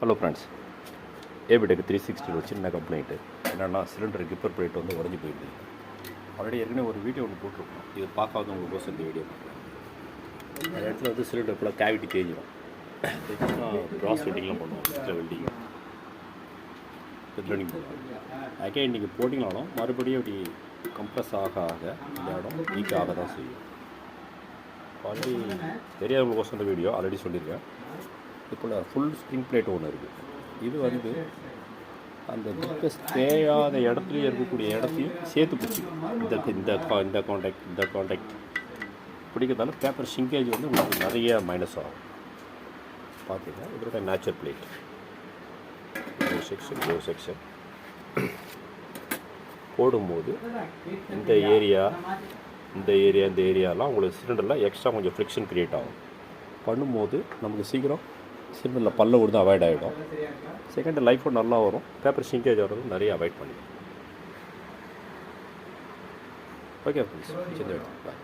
Hello friends, ஏபிடெக் 360 ஒரு சின்ன complaint என்னென்னா சிலிண்டர் கிப்பர் பிளேட் வந்து உடஞ்சி போயிடுது. ஆல்ரெடி ஏற்கனவே ஒரு வீடியோ ஒன்று போட்டிருக்கோம். இது பார்க்காதவங்களுக்கோசம் இந்த வீடியோ பார்க்கலாம். அந்த இடத்துல வந்து சிலிண்டர் ஃபுல்லாக கேவிட்டி தேஞ்சிடும். தேய்ச்சினா கிராஸ் வெல்டிங்லாம் பண்ணுவோம். சிஸ்டர் வெல்டிங் த்ரெடிங் பண்ணுவோம். அகைன் நீங்கள் போட்டிங்கனாலும் மறுபடியும் அப்படி கம்ப்ரஸ் ஆக ஆக இந்த இடம் வீக் ஆக தான் செய்யும். ஆல்ரெடி தெரியாதவங்களுக்கோசம் இந்த வீடியோ ஆல்ரெடி சொல்லியிருக்கேன். இப்போ ஃபுல் ஸ்ப்ரிங் பிளேட் ஒன்று இருக்குது. இது வந்து அந்த பிக்கஸ் தேயாத இடத்துலையும் இருக்கக்கூடிய இடத்தையும் சேர்த்து பிடிச்சிக்கும். இந்த காண்டாக்ட் பிடிக்கிறதால பேப்பர் ஷிங்கேஜ் வந்து உங்களுக்கு நிறைய மைனஸ் ஆகும். பார்த்தீங்கன்னா இதோட நேச்சுரல் பிளேட் செக்ஷன் போடும்போது இந்த ஏரியாலாம் உங்களுக்கு சிலிண்டரில் எக்ஸ்ட்ரா கொஞ்சம் ஃப்ரிக்ஷன் க்ரியேட் ஆகும். பண்ணும்போது நமக்கு சீக்கிரம் சிலிண்டரில் பல்ல விழுந்து அவாய்ட் ஆகிடும். செகண்ட் லைஃபும் நல்லா வரும். பேப்பர் ஷிங்கேஜ் வர்றது நிறைய அவாய்ட் பண்ணிடும். ஓகே ஃப்ரெண்ட்ஸ், பாய்.